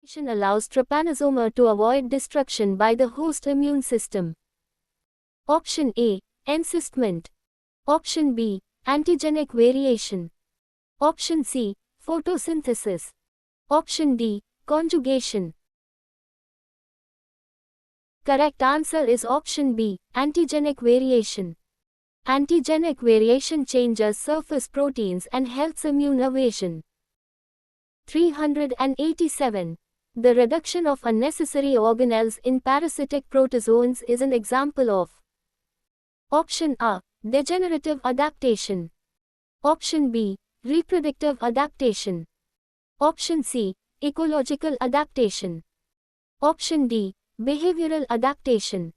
Allows trypanosoma to avoid destruction by the host immune system. Option A. Encystment. Option B. Antigenic variation. Option C. Photosynthesis. Option D. Conjugation. Correct answer is option B. Antigenic variation. Antigenic variation changes surface proteins and helps immune evasion. 387. The reduction of unnecessary organelles in parasitic protozoans is an example of. Option A. Degenerative adaptation. Option B. Reproductive adaptation. Option C. Ecological adaptation. Option D. Behavioral adaptation.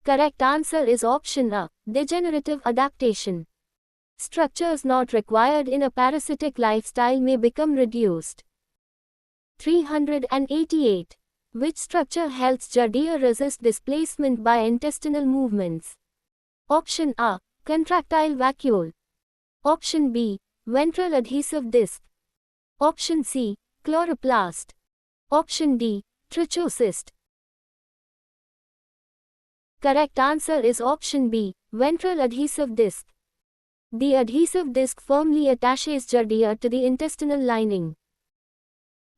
Correct answer is option A. Degenerative adaptation. Structures not required in a parasitic lifestyle may become reduced. 388. Which structure helps Giardia resist displacement by intestinal movements? Option A. Contractile vacuole. Option B. Ventral adhesive disc. Option C. Chloroplast. Option D. Trichocyst. Correct answer is option B. Ventral adhesive disc. The adhesive disc firmly attaches Giardia to the intestinal lining.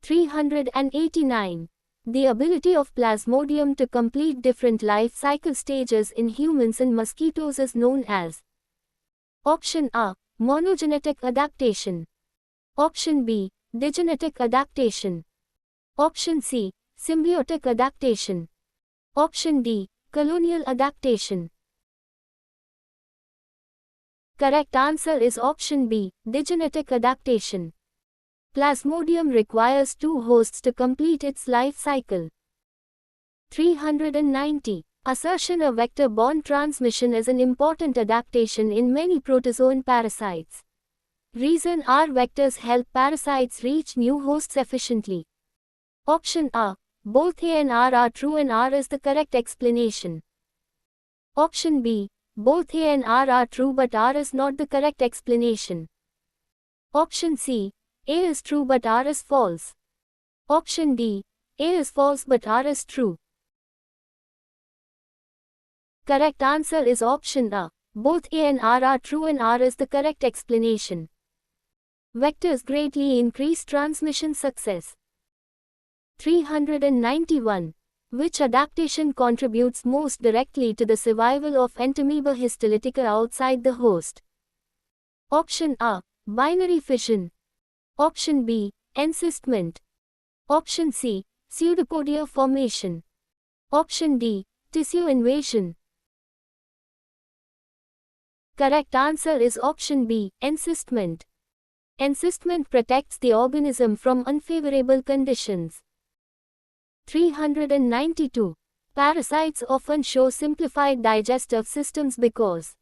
389. The ability of Plasmodium to complete different life cycle stages in humans and mosquitoes is known as. Option A. Monogenetic adaptation. Option B. Digenetic adaptation. Option C. Symbiotic adaptation. Option D. Colonial adaptation. Correct answer is option B. Digenetic adaptation. Plasmodium requires two hosts to complete its life cycle. 390. Assertion of vector-borne transmission is an important adaptation in many protozoan parasites. Reason are vectors help parasites reach new hosts efficiently. Option A. Both A and R are true and R is the correct explanation. Option B. Both A and R are true but R is not the correct explanation. Option C. A is true but R is false. Option D. A is false but R is true. Correct answer is option A. Both A and R are true and R is the correct explanation. Vectors greatly increase transmission success. 391. Which adaptation contributes most directly to the survival of Entamoeba histolytica outside the host? Option A. Binary fission. Option B. Encystment. Option C. Pseudopodia formation. Option D. Tissue invasion. Correct answer is option B. Encystment. Encystment protects the organism from unfavorable conditions. 392. Parasites often show simplified digestive systems because.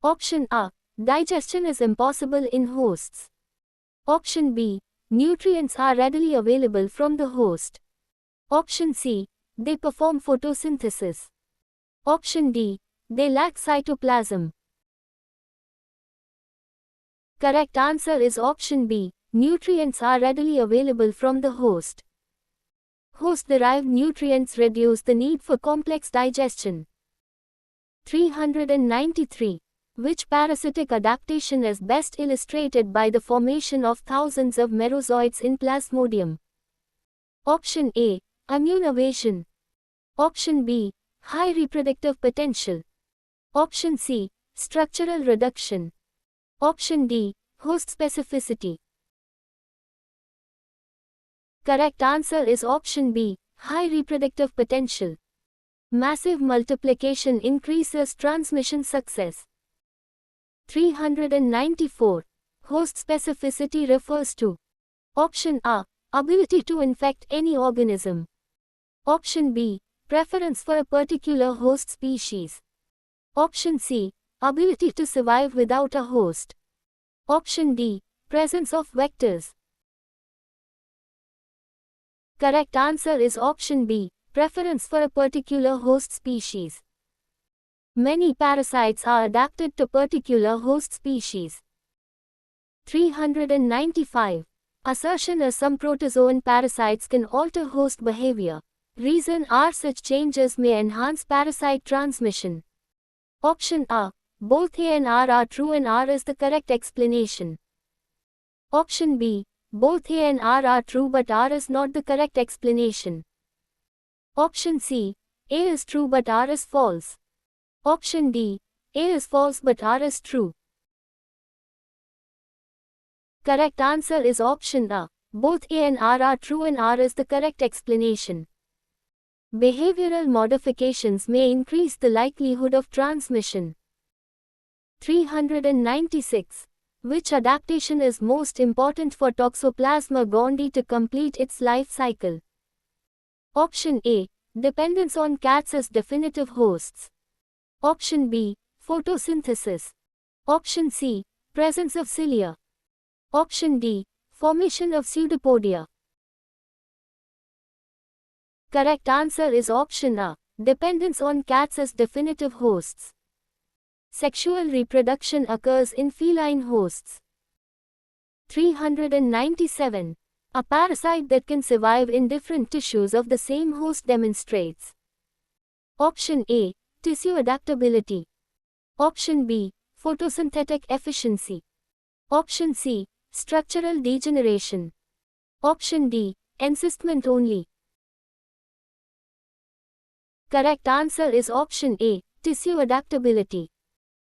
Option A. Digestion is impossible in hosts. Option B. Nutrients are readily available from the host. Option C. They perform photosynthesis. Option D. They lack cytoplasm. Correct answer is option B. Nutrients are readily available from the host. Host-derived nutrients reduce the need for complex digestion. 393. Which parasitic adaptation is best illustrated by the formation of thousands of merozoites in Plasmodium? Option A. Immune evasion. Option B. High reproductive potential. Option C. Structural reduction. Option D. Host specificity. Correct answer is option B. High reproductive potential. Massive multiplication increases transmission success. 394. Host specificity refers to. Option A. Ability to infect any organism. Option B. Preference for a particular host species. Option C. Ability to survive without a host. Option D. Presence of vectors. Correct answer is option B. Preference for a particular host species. Many parasites are adapted to particular host species. 395. Assertion is some protozoan parasites can alter host behavior. Reason are such changes may enhance parasite transmission. Option A. Both A and R are true and R is the correct explanation. Option B. Both A and R are true but R is not the correct explanation. Option C. A is true but R is false. Option D. A is false but R is true. Correct answer is option A. Both A and R are true and R is the correct explanation. Behavioral modifications may increase the likelihood of transmission. 396. Which adaptation is most important for Toxoplasma gondii to complete its life cycle? Option A. Dependence on cats as definitive hosts. Option B. Photosynthesis. Option C. Presence of cilia. Option D. Formation of pseudopodia. Correct answer is option A. Dependence on cats as definitive hosts. Sexual reproduction occurs in feline hosts. 397. A parasite that can survive in different tissues of the same host demonstrates. Option A. Tissue adaptability. Option B. Photosynthetic efficiency. Option C. Structural degeneration. Option D. Encystment only. Correct answer is option A. Tissue adaptability.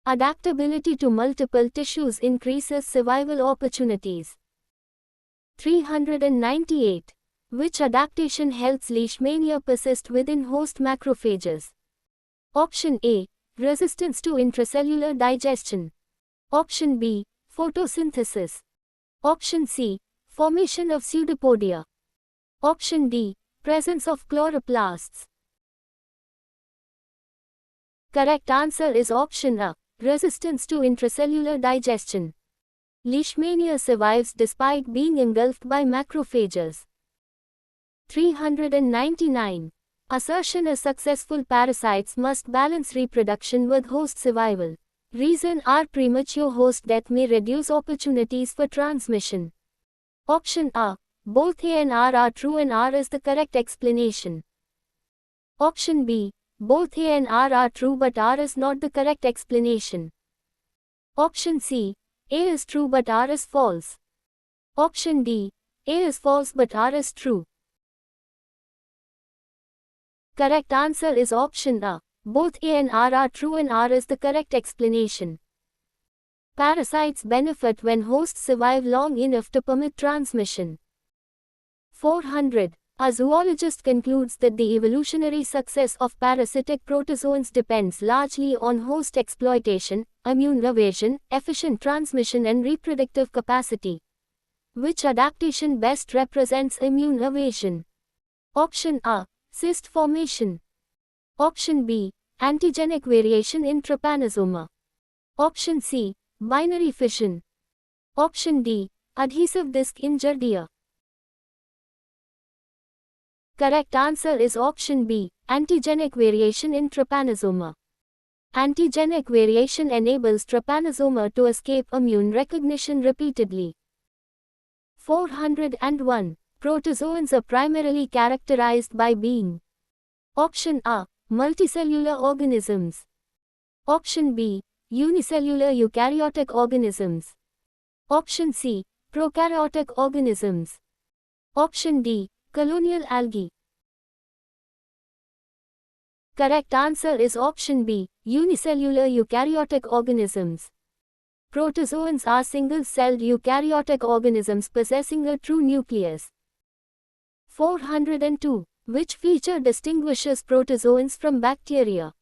Adaptability to multiple tissues increases survival opportunities. 398. Which adaptation helps leishmania persist within host macrophages? Option A. Resistance to intracellular digestion. Option B. Photosynthesis. Option C. Formation of pseudopodia. Option D. Presence of chloroplasts. Correct answer is option A. Resistance to intracellular digestion. Leishmania survives despite being engulfed by macrophages. 399. Assertion is successful parasites must balance reproduction with host survival. Reason are premature host death may reduce opportunities for transmission. Option A. Both A and R are true and R is the correct explanation. Option B. Both A and R are true but R is not the correct explanation. Option C. A is true but R is false. Option D. A is false but R is true. Correct answer is option A. Both A and R are true and R is the correct explanation. Parasites benefit when hosts survive long enough to permit transmission. 400. A zoologist concludes that the evolutionary success of parasitic protozoans depends largely on host exploitation, immune evasion, efficient transmission and reproductive capacity. Which adaptation best represents immune evasion? Option A. Cyst formation. Option B. Antigenic variation in trypanosoma. Option C. Binary fission. Option D. Adhesive disc in Giardia. Correct answer is option B. Antigenic variation in trypanosoma. Antigenic variation enables trypanosoma to escape immune recognition repeatedly. 401. Protozoans are primarily characterized by being. Option A. Multicellular organisms. Option B. Unicellular eukaryotic organisms. Option C. Prokaryotic organisms. Option D. Colonial algae. Correct answer is option B. Unicellular eukaryotic organisms. Protozoans are single-celled eukaryotic organisms possessing a true nucleus. 402. Which feature distinguishes protozoans from bacteria?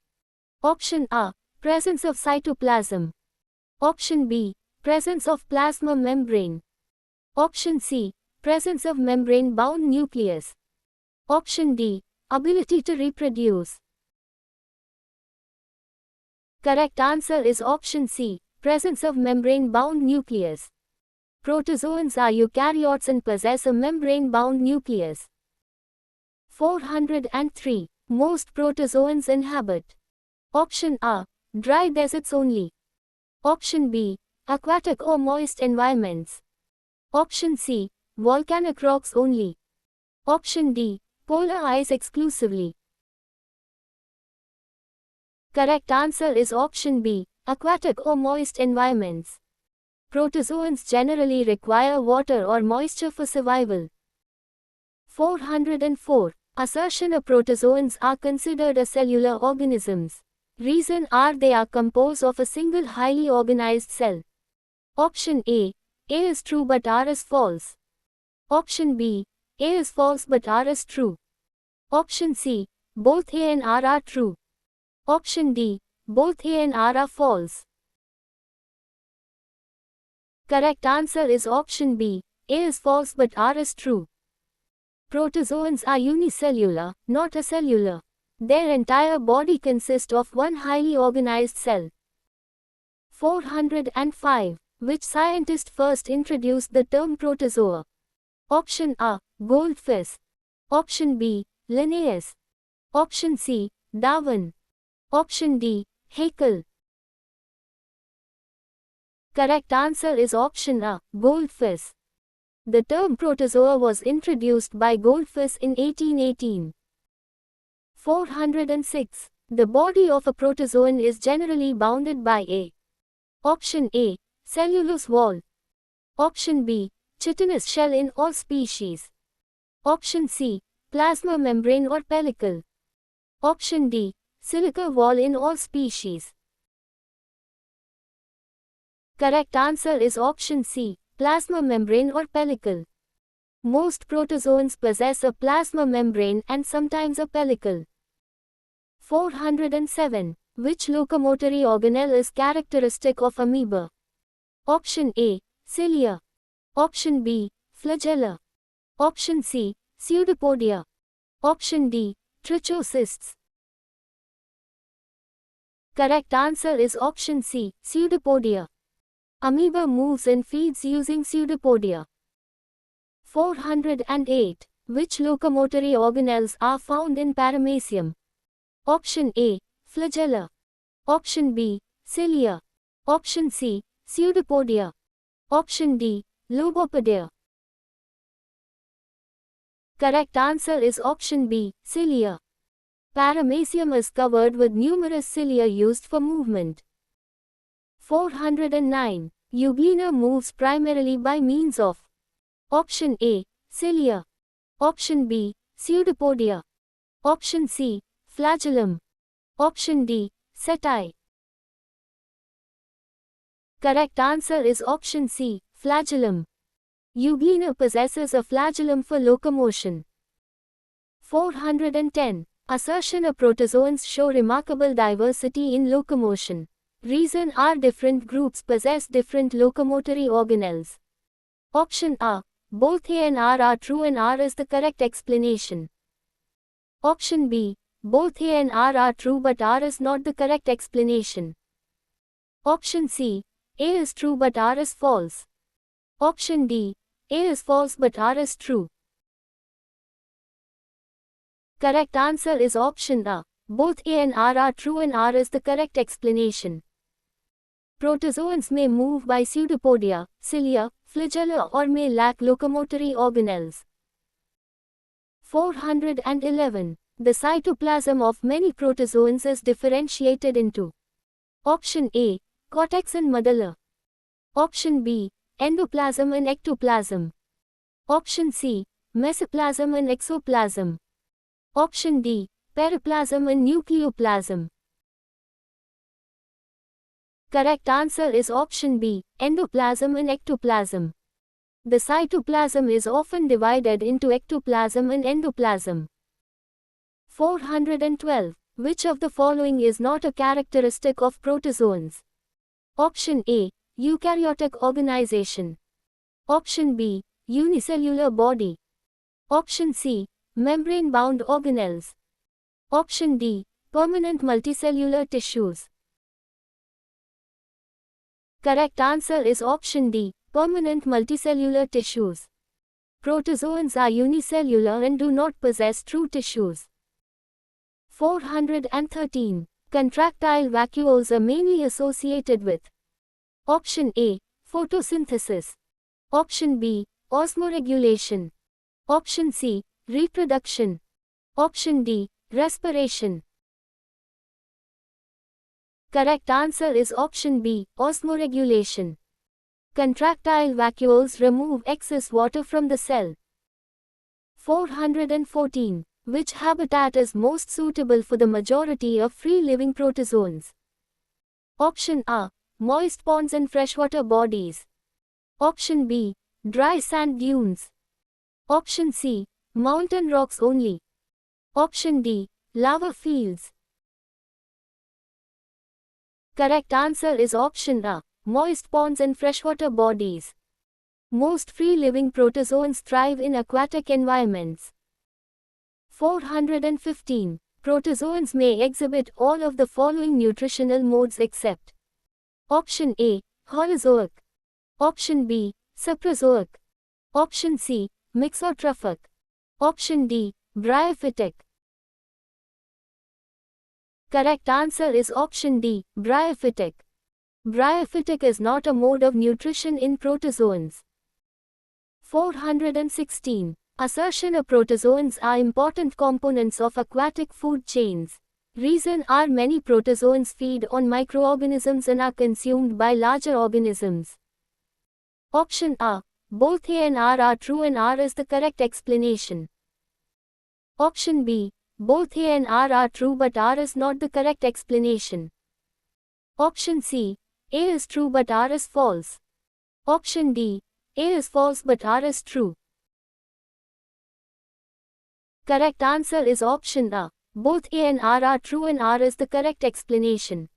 Option A. Presence of cytoplasm. Option B. Presence of plasma membrane. Option C. Presence of membrane-bound nucleus. Option D. Ability to reproduce. Correct answer is option C. Presence of membrane-bound nucleus. Protozoans are eukaryotes and possess a membrane-bound nucleus. 403. Most protozoans inhabit. Option A. Dry deserts only. Option B. Aquatic or moist environments. Option C. volcanic rocks only. Option D, polar ice exclusively. Correct answer is option B, aquatic or moist environments. Protozoans generally require water or moisture for survival. 404. Assertion of protozoans are considered acellular organisms. Reason are they are composed of a single highly organized cell. Option A is true but R is false. Option B, A is false but R is true. Option C, both A and R are true. Option D, both A and R are false. Correct answer is option B, A is false but R is true. Protozoans are unicellular, not acellular. Their entire body consists of one highly organized cell. 405. Which scientist first introduced the term protozoa? Option A, Goldfish. Option B, Linnaeus. Option C, Darwin. Option D, Haeckel. Correct answer is option A, Goldfish. The term protozoa was introduced by Goldfish in 1818. 406. The body of a protozoan is generally bounded by a. Option A, cellulose wall. Option B, chitinous shell in all species. Option C, plasma membrane or pellicle. Option D, silica wall in all species. Correct answer is option C, plasma membrane or pellicle. Most protozoans possess a plasma membrane and sometimes a pellicle. 407. Which locomotory organelle is characteristic of amoeba? Option A, cilia. Option B, flagella. Option C, pseudopodia. Option D, trichocysts. Correct answer is option C, pseudopodia. Amoeba moves and feeds using pseudopodia. 408. Which locomotory organelles are found in paramecium? Option A, flagella. Option B, cilia. Option C, pseudopodia. Option D, lobopodia. Correct answer is option B, cilia. Paramecium is covered with numerous cilia used for movement. 409. Euglena moves primarily by means of. Option A, cilia. Option B, pseudopodia. Option C, flagellum. Option D, setae. Correct answer is option C, flagellum. Euglena possesses a flagellum for locomotion. 410. Assertion of protozoans show remarkable diversity in locomotion. Reason are different groups possess different locomotory organelles. Option A, both A and R are true and R is the correct explanation. Option B, both A and R are true but R is not the correct explanation. Option C, A is true but R is false. Option D, A is false but R is true. Correct answer is option A, both A and R are true and R is the correct explanation. Protozoans may move by pseudopodia, cilia, flagella or may lack locomotory organelles. 411. The cytoplasm of many protozoans is differentiated into. Option A, cortex and medulla. Option B, endoplasm and ectoplasm. Option C, mesoplasm and exoplasm. Option D, periplasm and nucleoplasm. Correct answer is option B, endoplasm and ectoplasm. The cytoplasm is often divided into ectoplasm and endoplasm. 412. Which of the following is not a characteristic of protozoans? Option A, eukaryotic organization. Option B, unicellular body. Option C, membrane-bound organelles. Option D, permanent multicellular tissues. Correct answer is option D, permanent multicellular tissues. Protozoans are unicellular and do not possess true tissues. 413. Contractile vacuoles are mainly associated with. Option A, photosynthesis. Option B, osmoregulation. Option C, reproduction. Option D, respiration. Correct answer is option B, osmoregulation. Contractile vacuoles remove excess water from the cell. 414. Which habitat is most suitable for the majority of free-living protozoans? Option A, moist ponds and freshwater bodies. Option B, dry sand dunes. Option C, mountain rocks only. Option D, lava fields. Correct answer is option A, moist ponds and freshwater bodies. Most free-living protozoans thrive in aquatic environments. 415. Protozoans may exhibit all of the following nutritional modes except. Option A, holozoic. Option B, saprozoic. Option C, mixotrophic. Option D, bryophytic. Correct answer is option D, bryophytic. Bryophytic is not a mode of nutrition in protozoans. 416. Assertion: protozoans are important components of aquatic food chains. Reason are many protozoans feed on microorganisms and are consumed by larger organisms. Option A, both A and R are true and R is the correct explanation. Option B, both A and R are true but R is not the correct explanation. Option C, A is true but R is false. Option D, A is false but R is true. Correct answer is option A. Both A and R are true and R is the correct explanation.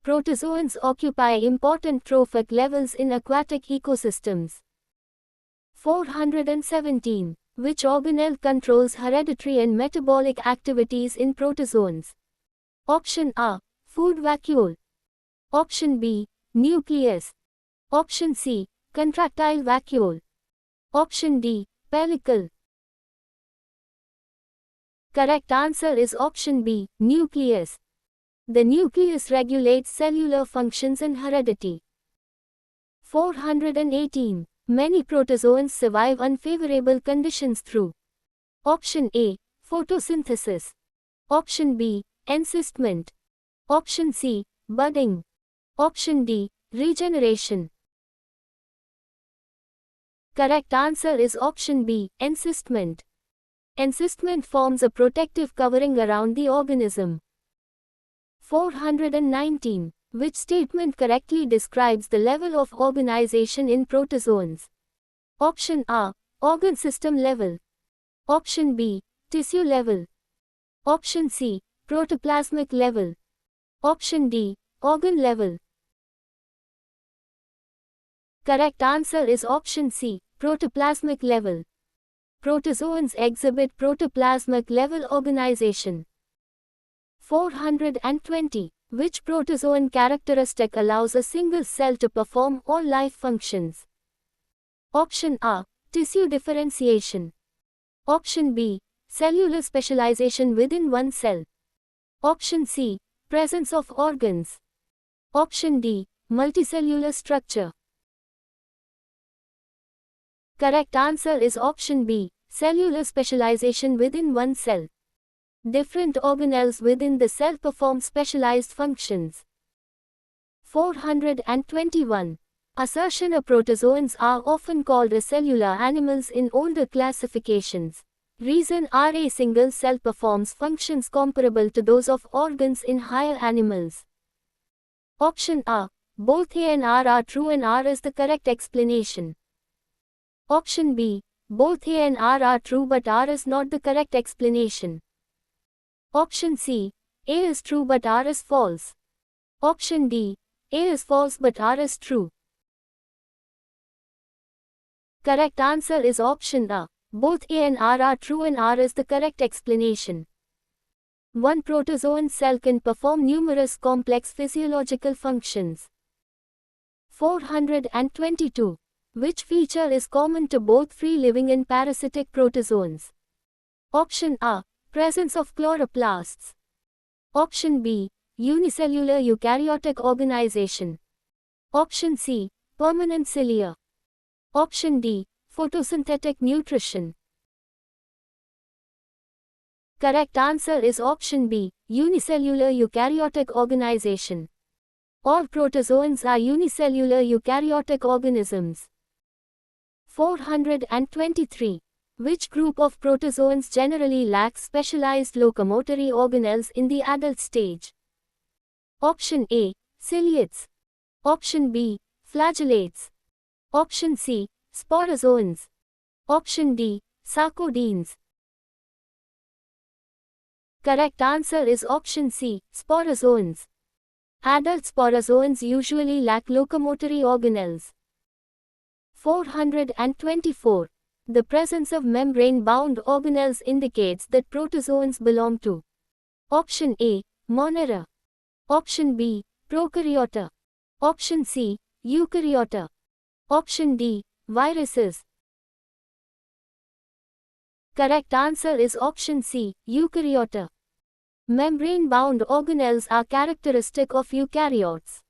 Protozoans occupy important trophic levels in aquatic ecosystems. 417. Which organelle controls hereditary and metabolic activities in protozoans? Option A, food vacuole. Option B, nucleus. Option C, contractile vacuole. Option D, pellicle. Correct answer is option B, nucleus. The nucleus regulates cellular functions and heredity. 418. Many protozoans survive unfavorable conditions through. Option A, photosynthesis. Option B, encystment. Option C, budding. Option D, regeneration. Correct answer is option B, encystment. Encystment forms a protective covering around the organism. 419. Which statement correctly describes the level of organization in protozoans? Option A, organ system level. Option B, tissue level. Option C, protoplasmic level. Option D, organ level. Correct answer is option C, protoplasmic level. Protozoans exhibit protoplasmic level organization. 420. Which protozoan characteristic allows a single cell to perform all life functions? Option A, tissue differentiation. Option B, cellular specialization within one cell. Option C, presence of organs. Option D, multicellular structure. Correct answer is option B, cellular specialization within one cell. Different organelles within the cell perform specialized functions. 421. Assertion: protozoans are often called acellular animals in older classifications. Reason are: a single cell performs functions comparable to those of organs in higher animals. Option A, both A and R are true and R is the correct explanation. Option B, both A and R are true but R is not the correct explanation. Option C, A is true but R is false. Option D, A is false but R is true. Correct answer is option A. Both A and R are true and R is the correct explanation. One protozoan cell can perform numerous complex physiological functions. 422. Which feature is common to both free-living and parasitic protozoans? Option A, presence of chloroplasts. Option B, unicellular eukaryotic organization. Option C, permanent cilia. Option D, Photosynthetic nutrition. Correct answer is option B, unicellular eukaryotic organization. All protozoans are unicellular eukaryotic organisms. 423. Which group of protozoans generally lacks specialized locomotory organelles in the adult stage? Option A, ciliates. Option B, flagellates. Option C, sporozoans. Option D, sarcodines. Correct answer is option C, sporozoans. Adult sporozoans usually lack locomotory organelles. 424. The presence of membrane-bound organelles indicates that protozoans belong to option A, Monera. Option B, Prokaryota. Option C, Eukaryota. Option D, viruses. Correct answer is option C, Eukaryota. Membrane-bound organelles are characteristic of eukaryotes.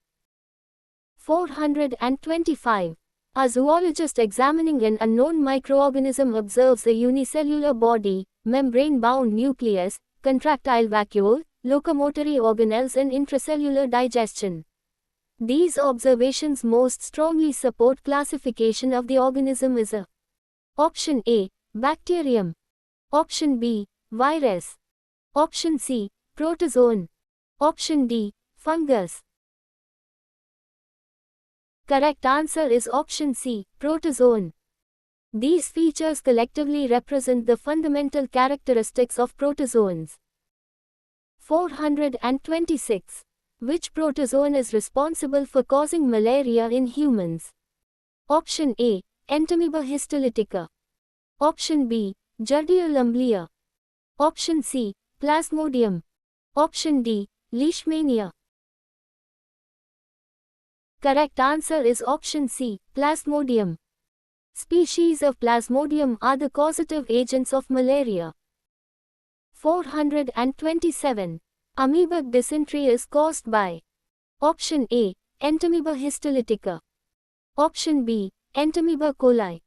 425. A zoologist examining an unknown microorganism observes a unicellular body, membrane-bound nucleus, contractile vacuole, locomotory organelles and intracellular digestion. These observations most strongly support classification of the organism as a option A, bacterium. Option B, virus. Option C, protozoan. Option D, fungus. Correct answer is option C, protozoan. These features collectively represent the fundamental characteristics of protozoans. 426. Which protozoan is responsible for causing malaria in humans? Option A, Entamoeba histolytica. Option B, Giardia lumblia. Option C, Plasmodium. Option D, Leishmania. Correct answer is option C, Plasmodium. Species of Plasmodium are the causative agents of malaria. 427. Amoebic dysentery is caused by option A, Entamoeba histolytica. Option B, Entamoeba coli.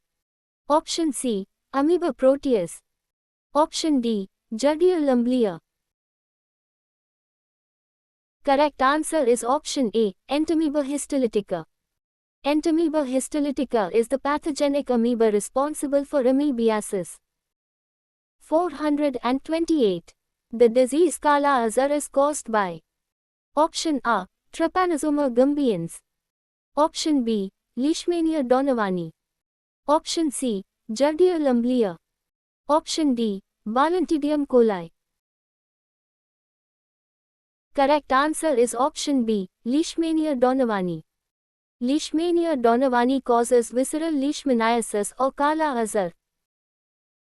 Option C, Amoeba proteus. Option D, Giardia lumblia. Correct answer is option A, Entamoeba histolytica. Entamoeba histolytica is the pathogenic amoeba responsible for amoebiasis. 428. The disease Kala Azar is caused by option A, Trypanosoma gumbiens. Option B, Leishmania donovani. Option C, Giardia lumblia. Option D, Balantidium coli. Correct answer is option B, Leishmania donovani. Leishmania donovani causes visceral leishmaniasis or Kala Azar.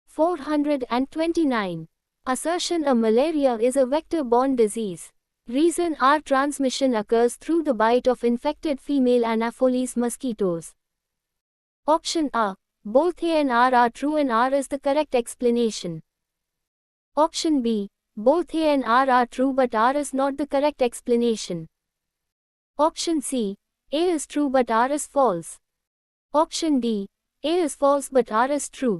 429. Assertion of malaria is a vector-borne disease. Reason R transmission occurs through the bite of infected female Anopheles mosquitoes. Option A, both A and R are true and R is the correct explanation. Option B, both A and R are true but R is not the correct explanation. Option C, A is true but R is false. Option D, A is false but R is true.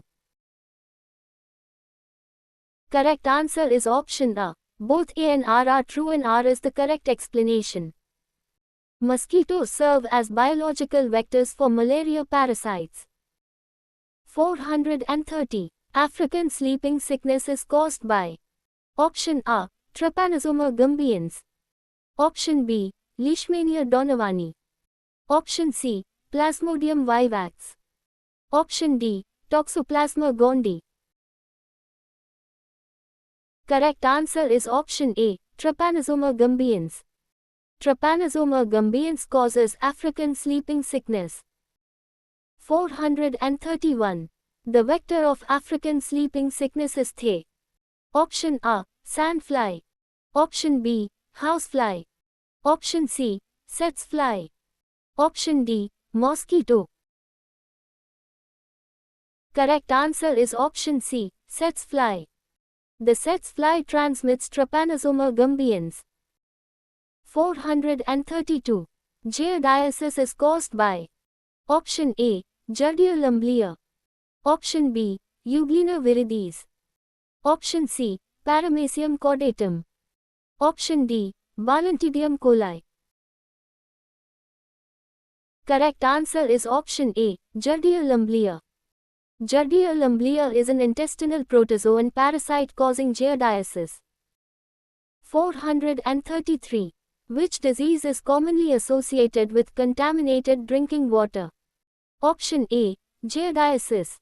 Correct answer is option A, both A and R are true and R is the correct explanation. Mosquitoes serve as biological vectors for malaria parasites. 430. African sleeping sickness is caused by option A, Trypanosoma gumbiens. Option B, Leishmania donovani. Option C, Plasmodium vivax. Option D, Toxoplasma gondii. Correct answer is option A, Trypanosoma gumbiens. Trypanosoma gumbiens causes African sleeping sickness. 431. The vector of African sleeping sickness is The. Option A, sandfly. Option B, housefly. Option C, Tsetse fly. Option D, mosquito. Correct answer is option C, Tsetse fly. The Tsetse fly transmits Trypanosoma gumbiens. 432. Giardiasis is caused by option A, Giardia lumblia. Option B. Euglena viridis. Option C. Paramecium caudatum. Option D. Balantidium coli. Correct answer is option A. Giardia lumblia. Giardia lumblia is an intestinal protozoan parasite causing giardiasis. 433. Which disease is commonly associated with contaminated drinking water? Option A. Giardiasis.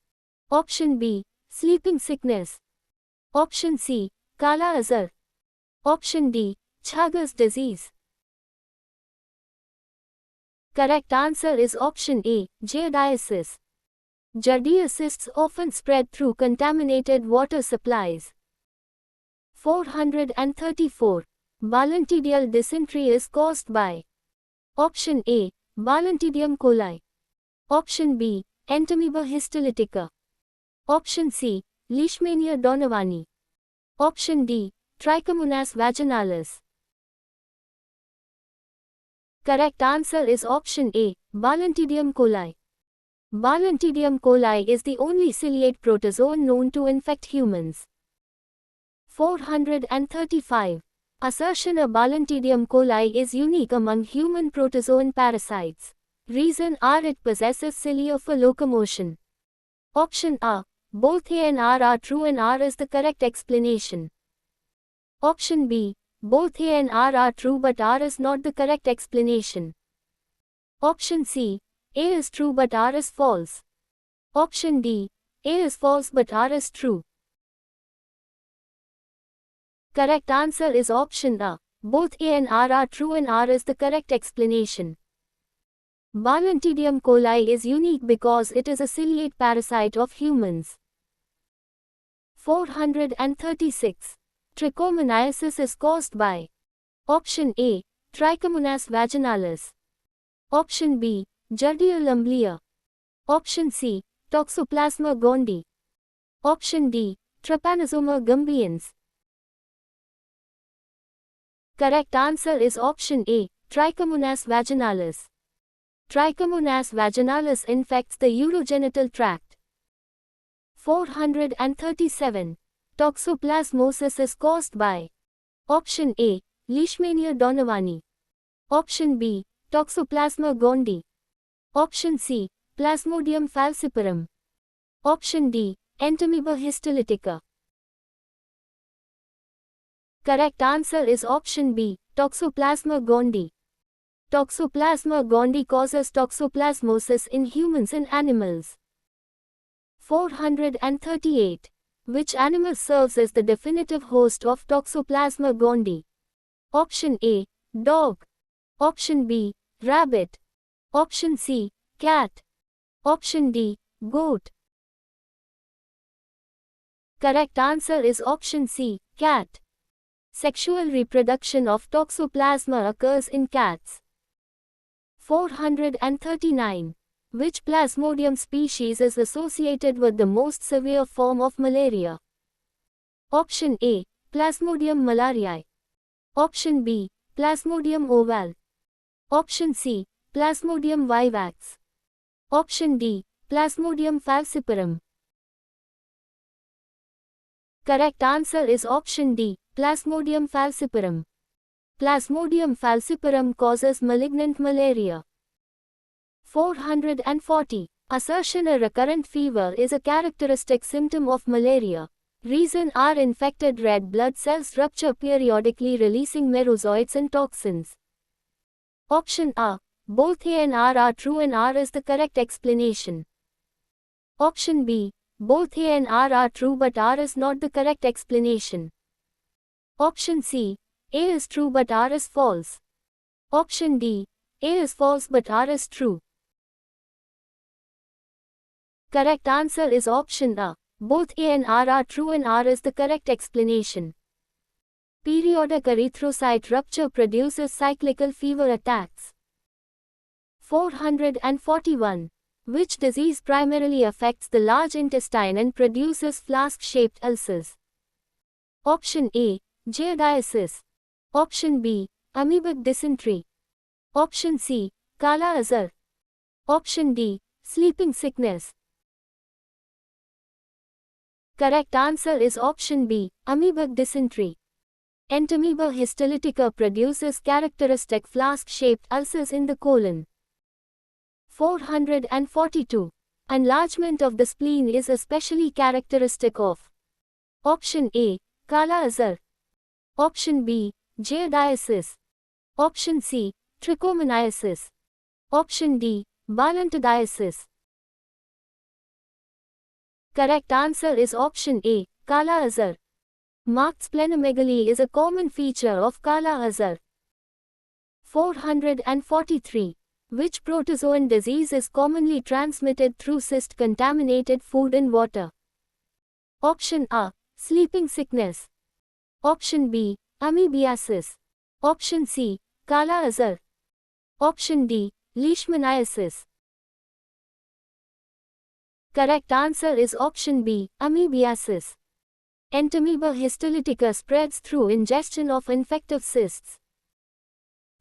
Option B. Sleeping sickness. Option C. Kala Azar. Option D. Chagas disease. Correct answer is option A. Giardiasis. Giardiasis often spread through contaminated water supplies. 434. Balantidial dysentery is caused by. Option A. Balantidium coli. Option B. Entamoeba histolytica. Option C. Leishmania donovani. Option D. Trichomonas vaginalis. Correct answer is option A. Balantidium coli. Balantidium coli is the only ciliate protozoan known to infect humans. 435. Assertion a Balantidium coli is unique among human protozoan parasites. Reason R. It possesses cilia for locomotion. Option A. Both A and R are true and R is the correct explanation. Option B. Both A and R are true but R is not the correct explanation. Option C. A is true but R is false. Option D. A is false but R is true. Correct answer is option A. Both A and R are true and R is the correct explanation. Balantidium coli is unique because it is a ciliate parasite of humans. 436. Trichomoniasis is caused by. Option A. Trichomonas vaginalis. Option B. Giardia lumblia. Option C. Toxoplasma gondii. Option D. Trypanosoma gumbians. Correct answer is option A. Trichomonas vaginalis. Trichomonas vaginalis infects the urogenital tract. 437. Toxoplasmosis is caused by. Option A. Leishmania donovani. Option B. Toxoplasma gondii. Option C. Plasmodium falciparum. Option D. Entamoeba histolytica. Correct answer is option B. Toxoplasma gondii. Toxoplasma gondii causes toxoplasmosis in humans and animals. 438. Which animal serves as the definitive host of Toxoplasma gondii? Option A. Dog. Option B. Rabbit. Option C. Cat. Option D. Goat. Correct answer is option C. Cat. Sexual reproduction of Toxoplasma occurs in cats. 439. Which Plasmodium species is associated with the most severe form of malaria? Option A. Plasmodium malariae. Option B. Plasmodium ovale. Option C. Plasmodium vivax. Option D. Plasmodium falciparum. Correct answer is option D. Plasmodium falciparum. Plasmodium falciparum causes malignant malaria. 440. Assertion a recurrent fever is a characteristic symptom of malaria. Reason R. Infected red blood cells rupture periodically releasing merozoites and toxins. Option A. Both A and R are true and R is the correct explanation. Option B. Both A and R are true but R is not the correct explanation. Option C. A is true but R is false. Option D. A is false but R is true. Correct answer is option A. Both A and R are true and R is the correct explanation. Periodic erythrocyte rupture produces cyclical fever attacks. 441. Which disease primarily affects the large intestine and produces flask-shaped ulcers? Option A. Giardiasis. Option B. Amoebic dysentery. Option C. Kala Azar. Option D. Sleeping sickness. Correct answer is option B, amoebic dysentery. Entamoeba histolytica produces characteristic flask-shaped ulcers in the colon. 442. Enlargement of the spleen is especially characteristic of option A, Kala Azar. Option B, giardiasis. Option C, trichomoniasis. Option D, balantidiasis. Correct answer is option A, Kala Azar. Marked splenomegaly is a common feature of Kala Azar. 443. Which protozoan disease is commonly transmitted through cyst-contaminated food and water? Option A, sleeping sickness. Option B, amoebiasis. Option C, Kala Azar. Option D, leishmaniasis. Correct answer is option B, amoebiasis. Entamoeba histolytica spreads through ingestion of infective cysts.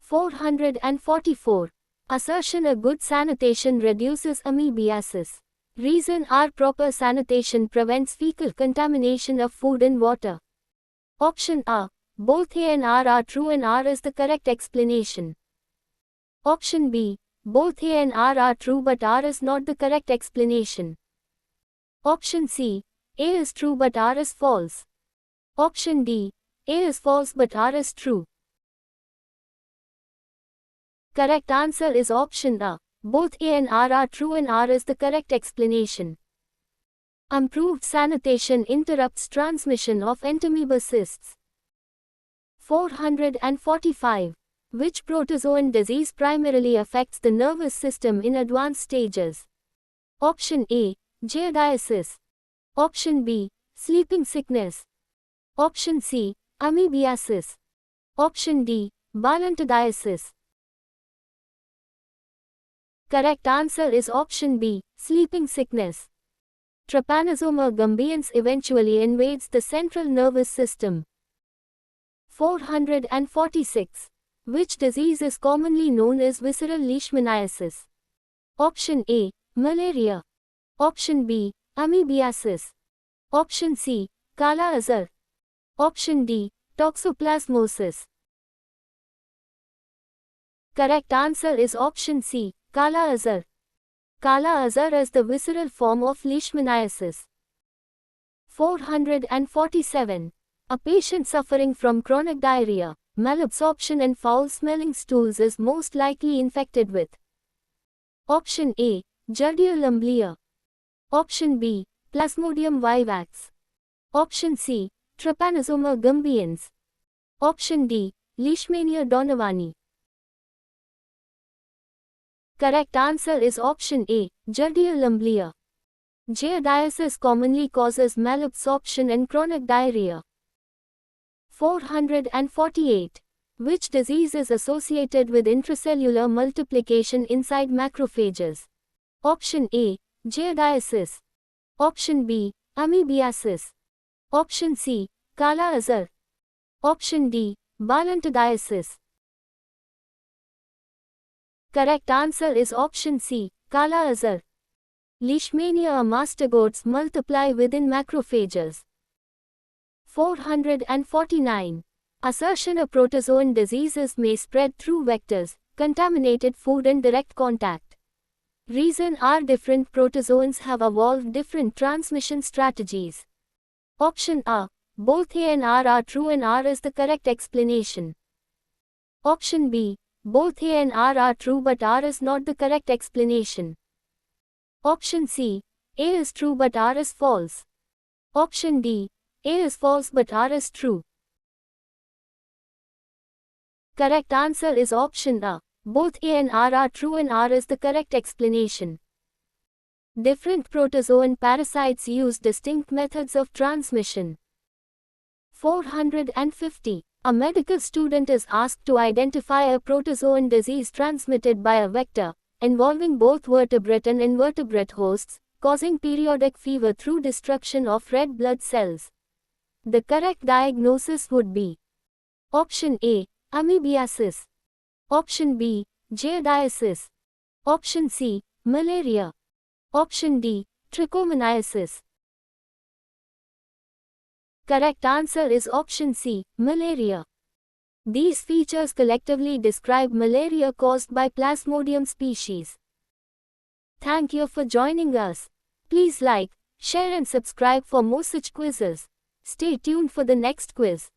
444. Assertion a good sanitation reduces amoebiasis. Reason R proper sanitation prevents fecal contamination of food and water. Option A, both A and R are true and R is the correct explanation. Option B, both A and R are true but R is not the correct explanation. Option C, A is true but R is false. Option D, A is false but R is true. Correct answer is option A. Both A and R are true and R is the correct explanation. Improved sanitation interrupts transmission of entamoeba cysts. 445. Which protozoan disease primarily affects the nervous system in advanced stages? Option A, giardiasis. Option B, sleeping sickness. Option C, amoebiasis. Option D, balantidiasis. Correct answer is option B, sleeping sickness. Trypanosoma gumbiense eventually invades the central nervous system. 446. Which disease is commonly known as visceral leishmaniasis? Option A, malaria. Option B, amoebiasis. Option C, Kala Azar. Option D, toxoplasmosis. Correct answer is option C, Kala Azar. Kala Azar is the visceral form of leishmaniasis. 447. A patient suffering from chronic diarrhea, malabsorption and foul-smelling stools is most likely infected with option A, Giardia lumblia. Option B, Plasmodium vivax. Option C, Trypanosoma gumbiense. Option D, Leishmania donovani. Correct answer is option A, Giardia lumblia. Giardiasis commonly causes malabsorption and chronic diarrhea. 448. Which disease is associated with intracellular multiplication inside macrophages? Option A, giardiasis. Option B, amoebiasis. Option C, Kala Azar. Option D, balantidiasis. Correct answer is option C, Kala Azar. Leishmania mastogotes multiply within macrophages. 449. Assertion a protozoan diseases may spread through vectors, contaminated food and direct contact. Reason R different protozoans have evolved different transmission strategies. Option A, both A and R are true and R is the correct explanation. Option B, both A and R are true but R is not the correct explanation. Option C, A is true but R is false. Option D, A is false but R is true. Correct answer is option A. Both A and R are true and R is the correct explanation. Different protozoan parasites use distinct methods of transmission. 450. A medical student is asked to identify a protozoan disease transmitted by a vector, involving both vertebrate and invertebrate hosts, causing periodic fever through destruction of red blood cells. The correct diagnosis would be option A, amoebiasis. Option B, giardiasis. Option C, malaria. Option D, trichomoniasis. Correct answer is option C, malaria. These features collectively describe malaria caused by Plasmodium species. Thank you for joining us. Please like, share and subscribe for more such quizzes. Stay tuned for the next quiz.